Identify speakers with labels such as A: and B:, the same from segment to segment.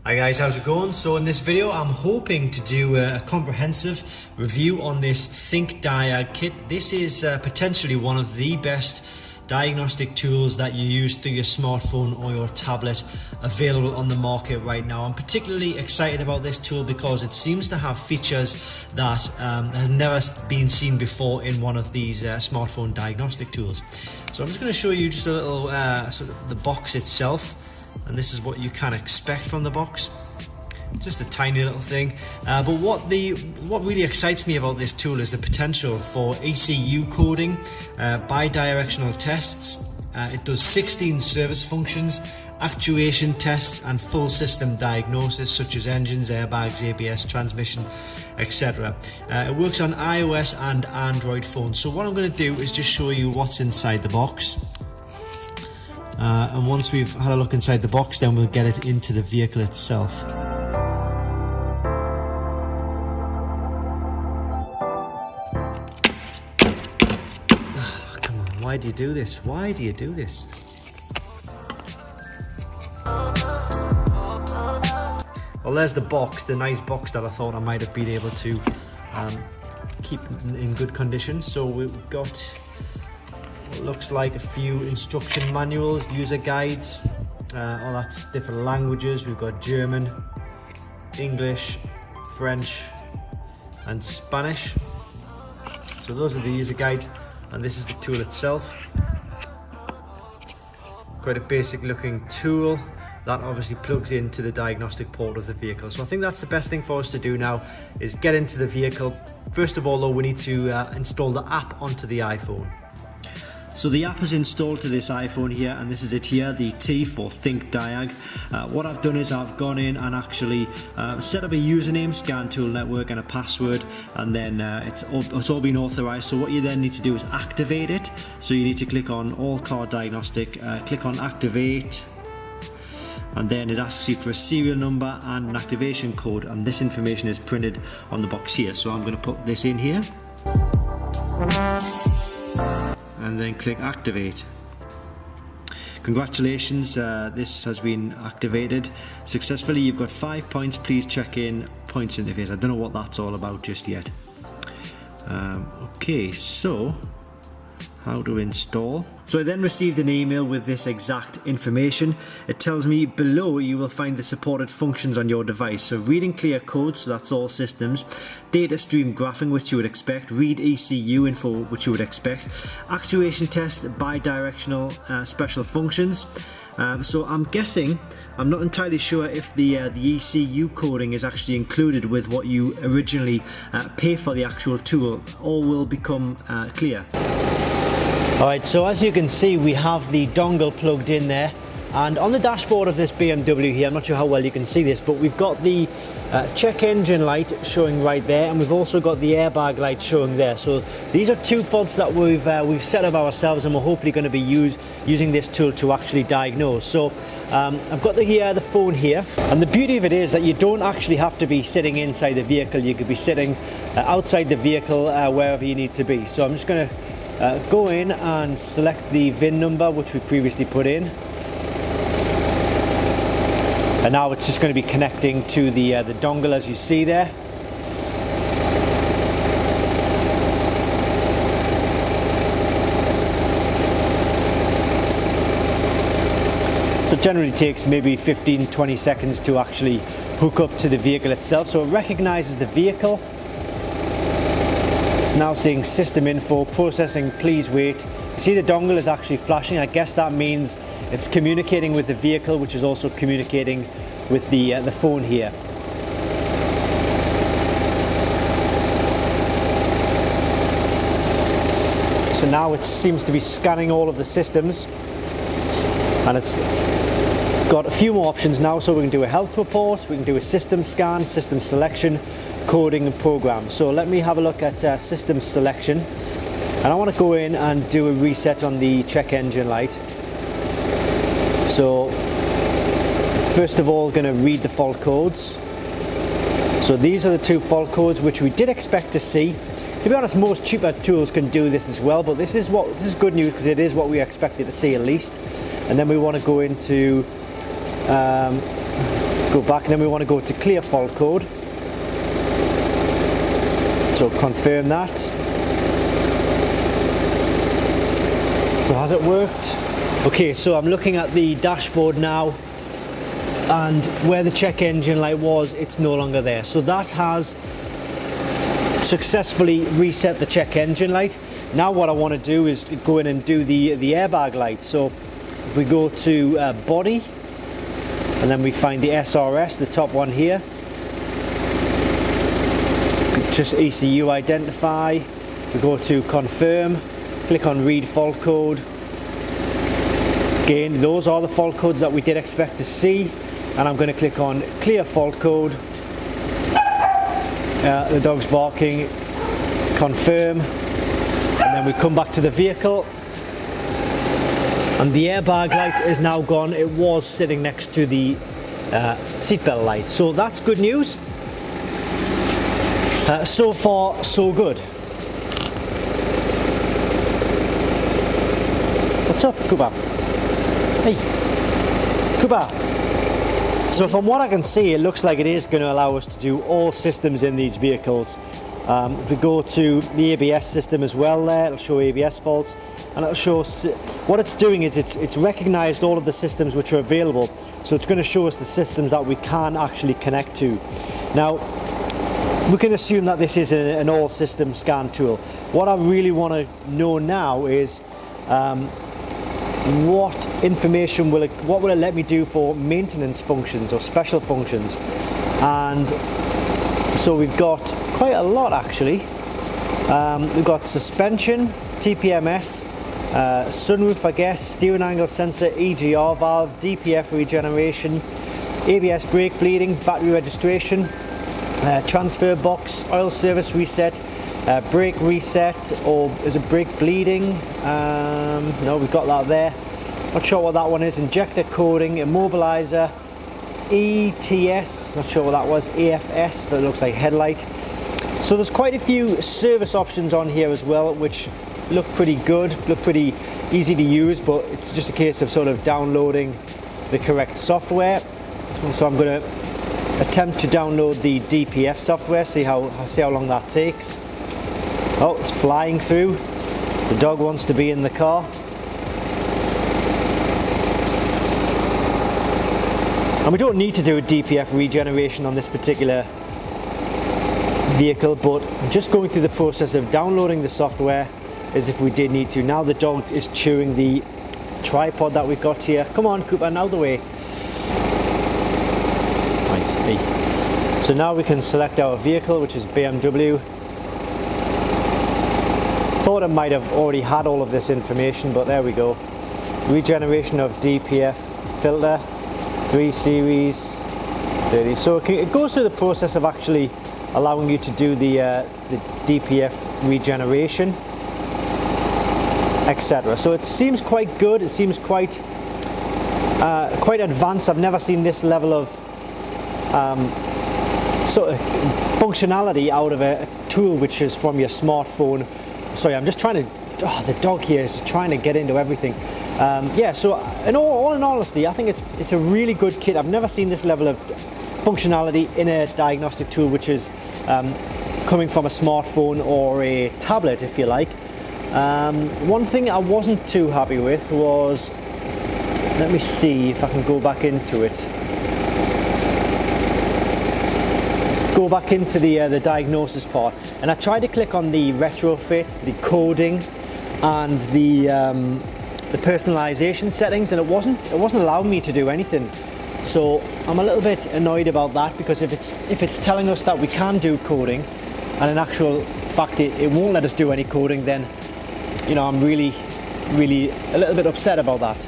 A: Hi guys, how's it going? So in this video I'm hoping to do a comprehensive review on this Think Diag kit. This is potentially one of the best diagnostic tools that you use through your smartphone or your tablet available on the market right now. I'm particularly excited about this tool because it seems to have features that have never been seen before in one of these smartphone diagnostic tools. So I'm just going to show you just a little sort of the box itself. And this is what you can expect from the box. It's just a tiny little thing, but what really excites me about this tool is the potential for ECU coding, bi-directional tests. It does 16 service functions, actuation tests and full system diagnosis such as engines, airbags, ABS, transmission, etc. It works on iOS and Android phones. So what I'm going to do is just show you what's inside the box. And once we've had a look inside the box, then we'll get it into the vehicle itself. Oh, come on, why do you do this? Why do you do this? Well, there's the box, the nice box that I thought I might have been able to keep in good condition. So we've got what looks like a few instruction manuals, user guides, all that's different languages. We've got German, English, French and Spanish. So those are the user guides, and this is the tool itself. Quite a basic looking tool that obviously plugs into the diagnostic port of the vehicle. So I think that's the best thing for us to do now, is get into the vehicle. First of all though, we need to install the app onto the iPhone. So the app is installed to this iPhone here, and this is it here, the T for Think Diag. What I've done is I've gone in and actually set up a username, Scan Tool Network, and a password, and then it's all been authorized. So what you then need to do is activate it. So you need to click on All Car Diagnostic, click on Activate, and then it asks you for a serial number and an activation code, and this information is printed on the box here. So I'm going to put this in here and then click Activate. Congratulations, this has been activated successfully. You've got 5 points. Please check in points interface. I don't know what that's all about just yet. Okay, so how to install. So I then received an email with this exact information. It tells me below you will find the supported functions on your device. So reading clear code, so that's all systems, data stream graphing, which you would expect, read ECU info, which you would expect, actuation test, bi-directional special functions. So I'm guessing, I'm not entirely sure if the ECU coding is actually included with what you originally pay for the actual tool. All will become clear. Alright, so as you can see, we have the dongle plugged in there, and on the dashboard of this BMW here, I'm not sure how well you can see this, but we've got the check engine light showing right there, and we've also got the airbag light showing there. So these are two faults that we've set up ourselves, and we're hopefully going to be using this tool to actually diagnose. So I've got the phone here, and the beauty of it is that you don't actually have to be sitting inside the vehicle. You could be sitting outside the vehicle wherever you need to be. So I'm just going to go in and select the VIN number which we previously put in, and now it's just going to be connecting to the dongle, as you see there. So it generally takes maybe 15-20 seconds to actually hook up to the vehicle itself. So it recognizes the vehicle. It's now saying system info, processing, please wait. You see the dongle is actually flashing. I guess that means it's communicating with the vehicle, which is also communicating with the phone here. So now it seems to be scanning all of the systems, and it's got a few more options now. So we can do a health report, we can do a system scan, system selection, coding and program. So let me have a look at system selection, and I want to go in and do a reset on the check engine light. So first of all, going to read the fault codes. So these are the two fault codes which we did expect to see. To be honest, most cheaper tools can do this as well, but this is good news because it is what we expected to see at least. And then we want to go into Go back, and then we want to go to clear fault code. So confirm that. So has it worked? Okay, so I'm looking at the dashboard now, and where the check engine light was, it's no longer there. So that has successfully reset the check engine light. Now what I want to do is go in and do the airbag light. So if we go to body, and then we find the SRS, the top one here, just ECU identify, we go to confirm, click on read fault code. Again, those are the fault codes that we did expect to see, and I'm going to click on clear fault code. The dog's barking, confirm, and then we come back to the vehicle, and the airbag light is now gone. It was sitting next to the seatbelt light, so that's good news. So far, so good. What's up, Kuba? Hey, Kuba. So from what I can see, it looks like it is going to allow us to do all systems in these vehicles. If we go to the ABS system as well there, it'll show ABS faults, and it'll show us, what it's doing is it's recognized all of the systems which are available, so it's going to show us the systems that we can actually connect to. Now, we can assume that this is an all system scan tool. What I really want to know now is what information what will it let me do for maintenance functions or special functions. And so we've got quite a lot actually. We've got suspension, TPMS, sunroof, I guess, steering angle sensor, EGR valve, DPF regeneration, ABS brake bleeding, battery registration, transfer box, oil service reset, brake reset, or is it brake bleeding? No, we've got that there. Not sure what that one is. Injector coding, immobilizer, ETS, not sure what that was, AFS, that looks like headlight. So there's quite a few service options on here as well, which look pretty good, look pretty easy to use, but it's just a case of sort of downloading the correct software. So I'm going to attempt to download the DPF software, see how long that takes. Oh, it's flying through. The dog wants to be in the car. And we don't need to do a DPF regeneration on this particular vehicle, but just going through the process of downloading the software as if we did need to. Now the dog is chewing the tripod that we've got here. Come on, Cooper, out of the way. Right, hey. So now we can select our vehicle, which is BMW. Thought it might have already had all of this information, but there we go. Regeneration of DPF filter, 3 series, 30. So it goes through the process of actually allowing you to do the DPF regeneration, etc. So it seems quite good. It seems quite advanced. I've never seen this level of sort of functionality out of a tool which is from your smartphone. Sorry, I'm just trying to. Oh, the dog here is trying to get into everything. Yeah, so in all honesty, I think it's a really good kit. I've never seen this level of functionality in a diagnostic tool which is coming from a smartphone or a tablet, if you like. One thing I wasn't too happy with was, let me see if I can go back into it. Let's go back into the diagnosis part, and I tried to click on the retrofit, the coding, and the personalization settings, and it wasn't allowing me to do anything. So I'm a little bit annoyed about that, because if it's telling us that we can do coding, and in actual fact it won't let us do any coding, then you know, I'm really a little bit upset about that.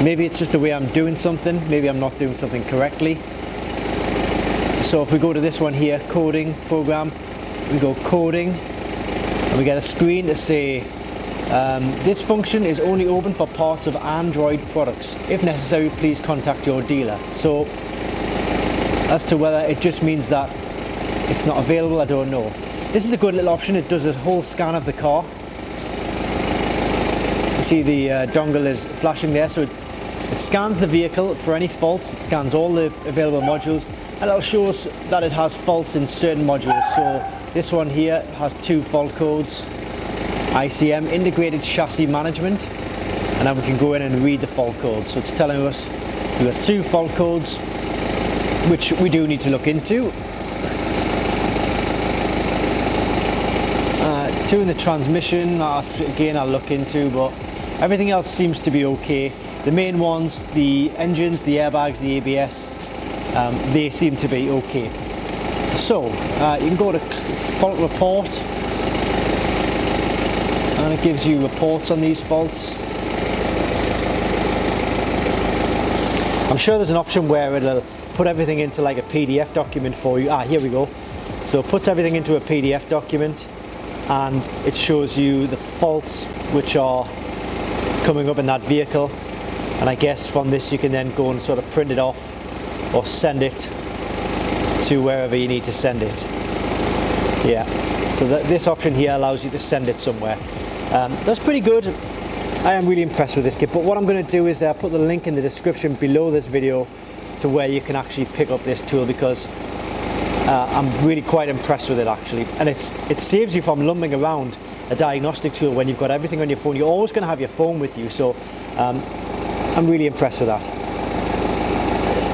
A: Maybe it's just the way I'm doing something, maybe I'm not doing something correctly. So if we go to this one here, coding program, we go coding, and we get a screen to say this function is only open for parts of Android products. If necessary, please contact your dealer. So as to whether it just means that it's not available, I don't know. This is a good little option. It does a whole scan of the car. You see the dongle is flashing there, so It scans the vehicle for any faults, it scans all the available modules, and it'll show us that it has faults in certain modules. So this one here has 2 fault codes, ICM, Integrated Chassis Management, and then we can go in and read the fault code. So it's telling us we've got 2 fault codes, which we do need to look into. 2 in the transmission, again I'll look into, but everything else seems to be okay. The main ones, the engines, the airbags, the ABS, they seem to be okay. So you can go to fault report, and it gives you reports on these faults. I'm sure there's an option where it'll put everything into like a PDF document for you. Here we go. So it puts everything into a PDF document, and it shows you the faults which are coming up in that vehicle. And I guess from this you can then go and sort of print it off or send it to wherever you need to send it. Yeah, so this option here allows you to send it somewhere. That's pretty good. I am really impressed with this kit, but what I'm going to do is put the link in the description below this video to where you can actually pick up this tool, because I'm really quite impressed with it actually. And it saves you from lumbering around a diagnostic tool when you've got everything on your phone. You're always going to have your phone with you, so I'm really impressed with that.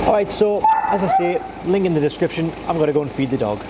A: Alright, so as I say, link in the description. I'm going to go and feed the dog.